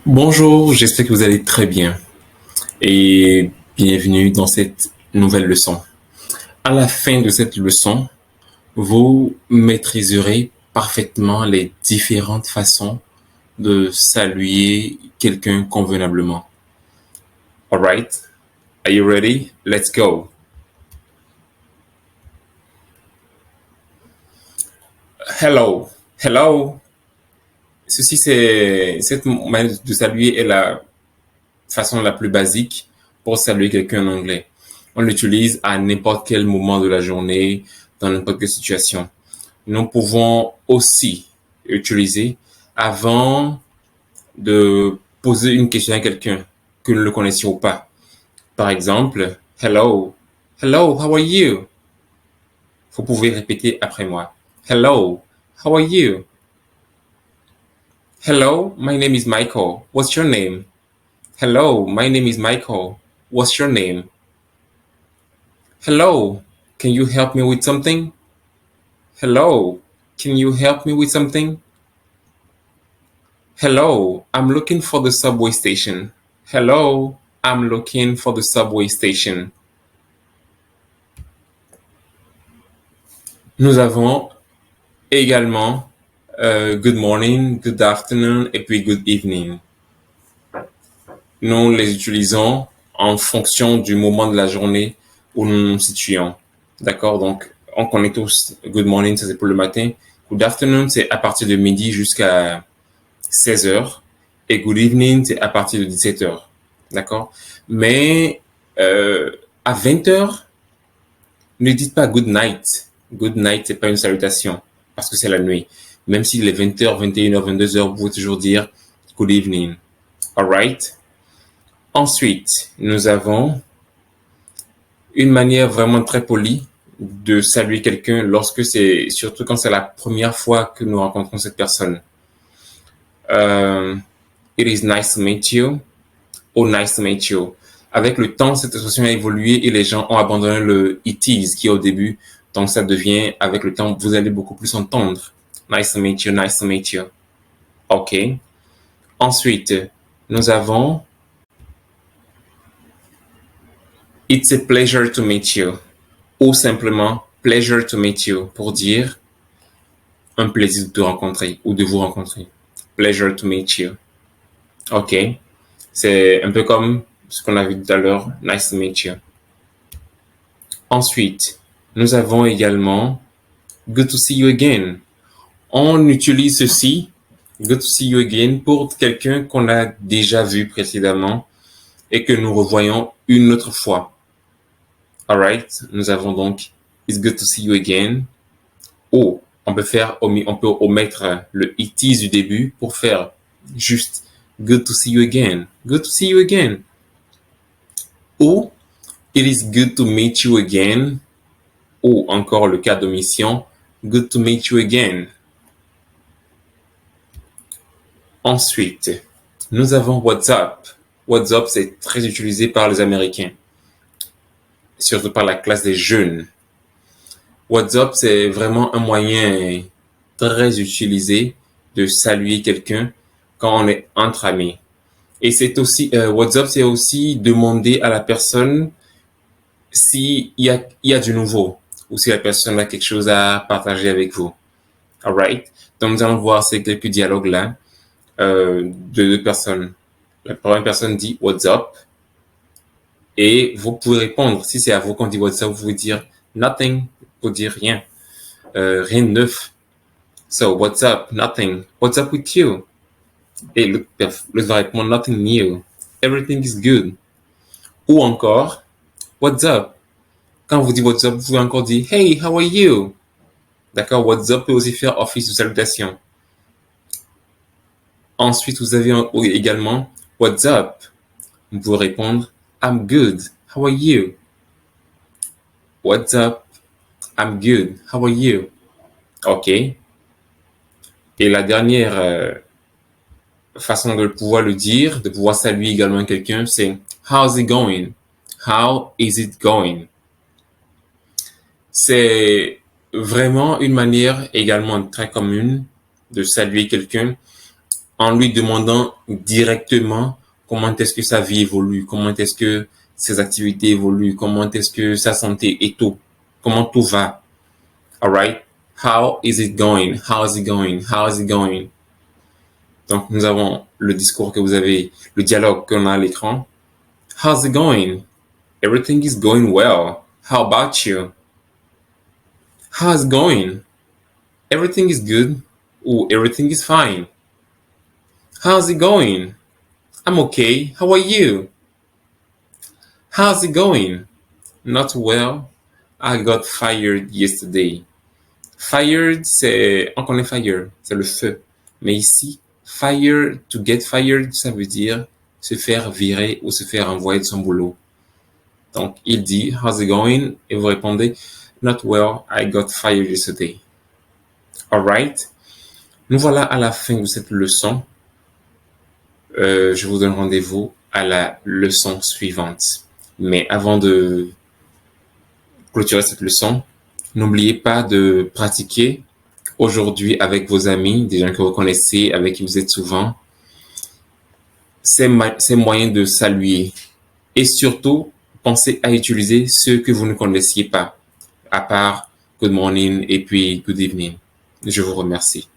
Bonjour, j'espère que vous allez très bien et bienvenue dans cette nouvelle leçon. À la fin de cette leçon, vous maîtriserez parfaitement les différentes façons de saluer quelqu'un convenablement. Alright? Are you ready? Let's go. Hello. Hello. Cette manière de saluer est la façon la plus basique pour saluer quelqu'un en anglais. On l'utilise à n'importe quel moment de la journée, dans n'importe quelle situation. Nous pouvons aussi l'utiliser avant de poser une question à quelqu'un que nous le connaissions ou pas. Par exemple, hello, hello, how are you? Vous pouvez répéter après moi. Hello, how are you? Hello, my name is Michael. What's your name? Hello, my name is Michael. What's your name? Hello, can you help me with something? Hello, can you help me with something? Hello, I'm looking for the subway station. Hello, I'm looking for the subway station. Nous avons également good morning, good afternoon et puis good evening. Nous les utilisons en fonction du moment de la journée où nous nous situons. D'accord? Donc, on connaît tous good morning, ça c'est pour le matin. Good afternoon, c'est à partir de midi jusqu'à 16 heures. Et good evening, c'est à partir de 17 heures. D'accord? Mais à 20 heures, ne dites pas good night. Good night, c'est pas une salutation parce que c'est la nuit. Même s'il est 20 heures, 21 heures, 22 heures, vous pouvez toujours dire good evening. Alright? Ensuite, nous avons une manière vraiment très polie de saluer quelqu'un surtout quand c'est la première fois que nous rencontrons cette personne. It is nice to meet you. Oh, nice to meet you. Avec le temps, cette expression a évolué et les gens ont abandonné le it is qui est au début. Donc, ça devient, avec le temps, vous allez beaucoup plus entendre. Nice to meet you, nice to meet you. OK. Ensuite, nous avons It's a pleasure to meet you. Ou simplement pleasure to meet you pour dire un plaisir de te rencontrer ou de vous rencontrer. Pleasure to meet you. OK. C'est un peu comme ce qu'on a vu tout à l'heure. Nice to meet you. Ensuite, nous avons également good to see you again. On utilise ceci, good to see you again, pour quelqu'un qu'on a déjà vu précédemment et que nous revoyons une autre fois. Alright, nous avons donc it's good to see you again. Ou on peut omettre le it is du début pour faire juste good to see you again. Good to see you again. Ou it is good to meet you again. Ou encore le cas d'omission, good to meet you again. Ensuite, nous avons WhatsApp. WhatsApp, c'est très utilisé par les Américains, surtout par la classe des jeunes. WhatsApp, c'est vraiment un moyen très utilisé de saluer quelqu'un quand on est entre amis. Et c'est aussi, WhatsApp, c'est aussi demander à la personne s'il y a du nouveau ou si la personne a quelque chose à partager avec vous. Alright? Donc, nous allons voir ces quelques dialogues-là de deux personnes. La première personne dit What's up? Et vous pouvez répondre. Si c'est à vous qu'on dit What's up, vous pouvez dire Nothing. Vous dire rien. Rien de neuf. So, what's up? Nothing. What's up with you? Et l'autre va répondre Nothing new. Everything is good. Ou encore, What's up? Quand vous dites What's up, vous pouvez encore dire Hey, how are you? D'accord? What's up peut aussi faire office de salutation. Ensuite, vous avez également What's up? Vous pouvez répondre I'm good. How are you? What's up? I'm good. How are you? OK. Et la dernière façon de pouvoir le dire, de pouvoir saluer également quelqu'un, c'est How's it going? How is it going? C'est vraiment une manière également très commune de saluer quelqu'un en lui demandant directement comment est-ce que sa vie évolue, comment est-ce que ses activités évoluent, comment est-ce que sa santé et tout, comment tout va. Alright? How is it going? How is it going? How is it going? Donc, nous avons le discours que vous avez, le dialogue qu'on a à l'écran. How's it going? Everything is going well. How about you? How's it going? Everything is good. Or everything is fine. How's it going? I'm okay. How are you? How's it going? Not well. I got fired yesterday. Fired, c'est, on connaît fire, c'est le feu. Mais ici, fire, to get fired, ça veut dire se faire virer ou se faire envoyer de son boulot. Donc, il dit, how's it going? Et vous répondez, not well, I got fired yesterday. Alright? Nous voilà à la fin de cette leçon. Je vous donne rendez-vous à la leçon suivante. Mais avant de clôturer cette leçon, n'oubliez pas de pratiquer aujourd'hui avec vos amis, des gens que vous connaissez, avec qui vous êtes souvent, ces moyens de saluer. Et surtout, pensez à utiliser ceux que vous ne connaissiez pas, à part good morning et puis good evening. Je vous remercie.